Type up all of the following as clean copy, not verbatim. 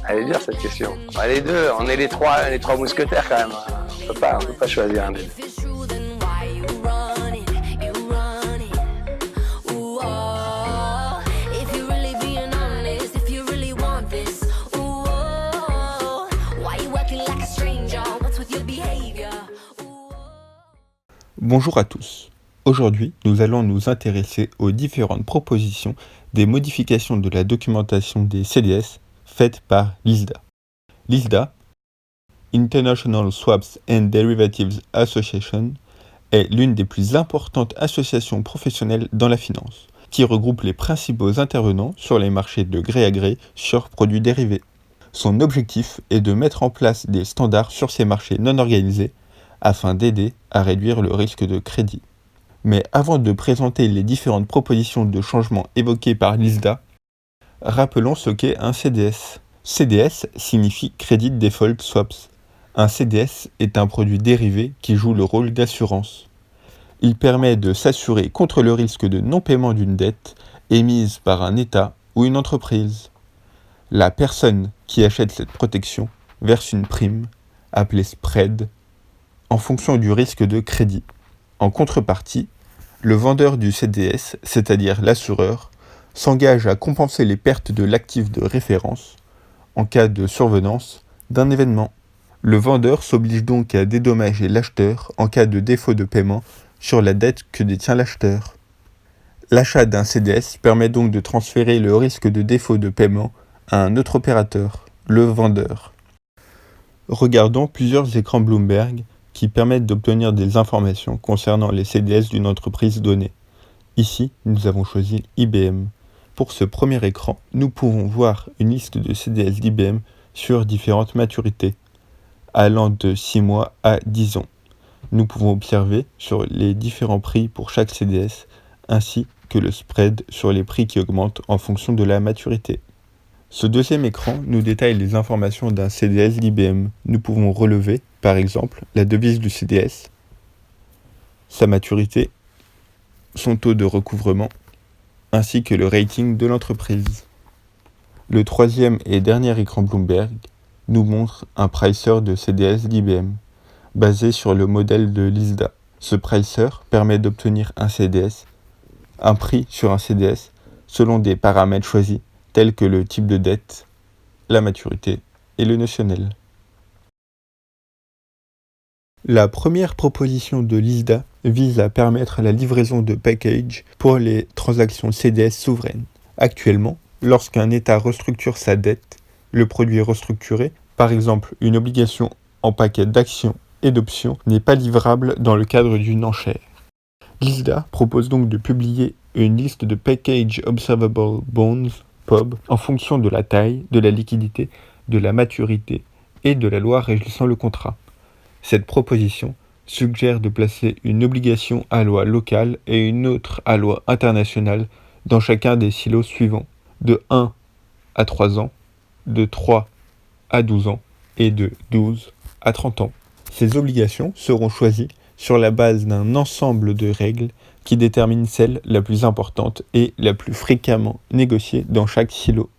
Elle est dure cette question. Bah, les deux, on est les trois mousquetaires quand même. On peut pas choisir un des deux. If it's true, then why you run it? You run it. Ooh, oh. If you're really being honest, if you really want this, ooh, oh. Why you acting like a stranger? What's with your behavior? Ooh, oh. Bonjour à tous. Aujourd'hui, nous allons nous intéresser aux différentes propositions des modifications de la documentation des CDS faites par l'ISDA. L'ISDA, International Swaps and Derivatives Association, est l'une des plus importantes associations professionnelles dans la finance, qui regroupe les principaux intervenants sur les marchés de gré à gré sur produits dérivés. Son objectif est de mettre en place des standards sur ces marchés non organisés afin d'aider à réduire le risque de crédit. Mais avant de présenter les différentes propositions de changement évoquées par l'ISDA, rappelons ce qu'est un CDS. CDS signifie Credit Default Swaps. Un CDS est un produit dérivé qui joue le rôle d'assurance. Il permet de s'assurer contre le risque de non-paiement d'une dette émise par un État ou une entreprise. La personne qui achète cette protection verse une prime, appelée spread, en fonction du risque de crédit. En contrepartie, le vendeur du CDS, c'est-à-dire l'assureur, s'engage à compenser les pertes de l'actif de référence en cas de survenance d'un événement. Le vendeur s'oblige donc à dédommager l'acheteur en cas de défaut de paiement sur la dette que détient l'acheteur. L'achat d'un CDS permet donc de transférer le risque de défaut de paiement à un autre opérateur, le vendeur. Regardons plusieurs écrans Bloomberg qui permettent d'obtenir des informations concernant les CDS d'une entreprise donnée. Ici, nous avons choisi IBM. Pour ce premier écran, nous pouvons voir une liste de CDS d'IBM sur différentes maturités, allant de 6 mois à 10 ans. Nous pouvons observer sur les différents prix pour chaque CDS, ainsi que le spread sur les prix qui augmentent en fonction de la maturité. Ce deuxième écran nous détaille les informations d'un CDS d'IBM. Nous pouvons relever, par exemple, la devise du CDS, sa maturité, son taux de recouvrement, ainsi que le rating de l'entreprise. Le troisième et dernier écran Bloomberg nous montre un pricer de CDS d'IBM, basé sur le modèle de l'ISDA. Ce pricer permet d'obtenir un prix sur un CDS, selon des paramètres choisis, tels que le type de dette, la maturité et le notionnel. La première proposition de l'ISDA vise à permettre la livraison de package pour les transactions CDS souveraines. Actuellement, lorsqu'un État restructure sa dette, le produit restructuré, par exemple une obligation en paquet d'actions et d'options, n'est pas livrable dans le cadre d'une enchère. L'ISDA propose donc de publier une liste de Package Observable Bonds, POB, en fonction de la taille, de la liquidité, de la maturité et de la loi régissant le contrat. Cette proposition suggère de placer une obligation à loi locale et une autre à loi internationale dans chacun des silos suivants, de 1 à 3 ans, de 3 à 12 ans et de 12 à 30 ans. Ces obligations seront choisies sur la base d'un ensemble de règles qui déterminent celle la plus importante et la plus fréquemment négociée dans chaque silo.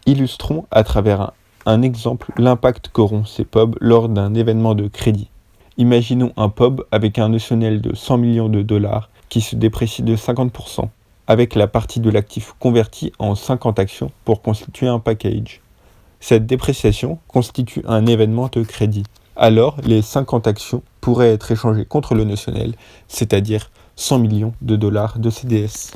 Illustrons à travers un exemple l'impact qu'auront ces POB lors d'un événement de crédit. Imaginons un POB avec un notionnel de 100 millions de dollars qui se déprécie de 50%, avec la partie de l'actif convertie en 50 actions pour constituer un package. Cette dépréciation constitue un événement de crédit. Alors, les 50 actions pourraient être échangées contre le notionnel, c'est-à-dire 100 millions de dollars de CDS.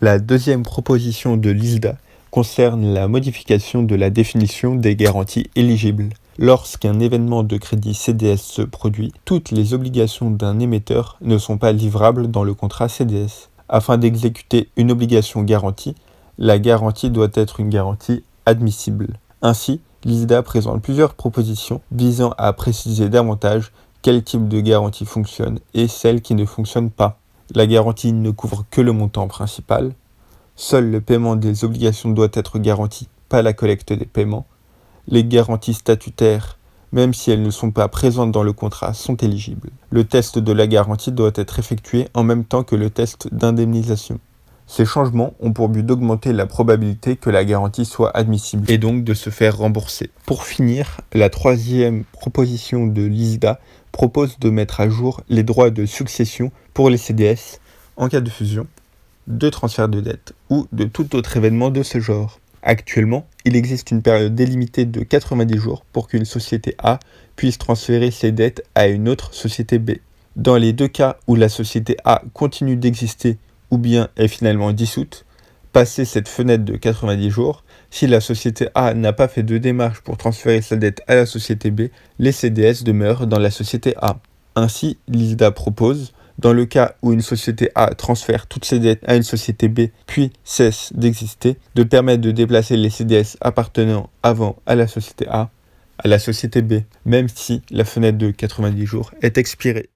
La deuxième proposition de l'ISDA concerne la modification de la définition des garanties éligibles. Lorsqu'un événement de crédit CDS se produit, toutes les obligations d'un émetteur ne sont pas livrables dans le contrat CDS. Afin d'exécuter une obligation garantie, la garantie doit être une garantie admissible. Ainsi, l'ISDA présente plusieurs propositions visant à préciser davantage quel type de garantie fonctionne et celle qui ne fonctionne pas. La garantie ne couvre que le montant principal. Seul le paiement des obligations doit être garanti, pas la collecte des paiements. Les garanties statutaires, même si elles ne sont pas présentes dans le contrat, sont éligibles. Le test de la garantie doit être effectué en même temps que le test d'indemnisation. Ces changements ont pour but d'augmenter la probabilité que la garantie soit admissible et donc de se faire rembourser. Pour finir, la troisième proposition de l'ISDA propose de mettre à jour les droits de succession pour les CDS en cas de fusion, de transfert de dette ou de tout autre événement de ce genre. Actuellement, il existe une période délimitée de 90 jours pour qu'une société A puisse transférer ses dettes à une autre société B. Dans les deux cas où la société A continue d'exister ou bien est finalement dissoute, passé cette fenêtre de 90 jours, si la société A n'a pas fait de démarche pour transférer sa dette à la société B, les CDS demeurent dans la société A. Ainsi, l'ISDA propose, dans le cas où une société A transfère toutes ses dettes à une société B puis cesse d'exister, de permettre de déplacer les CDS appartenant avant à la société A à la société B, même si la fenêtre de 90 jours est expirée.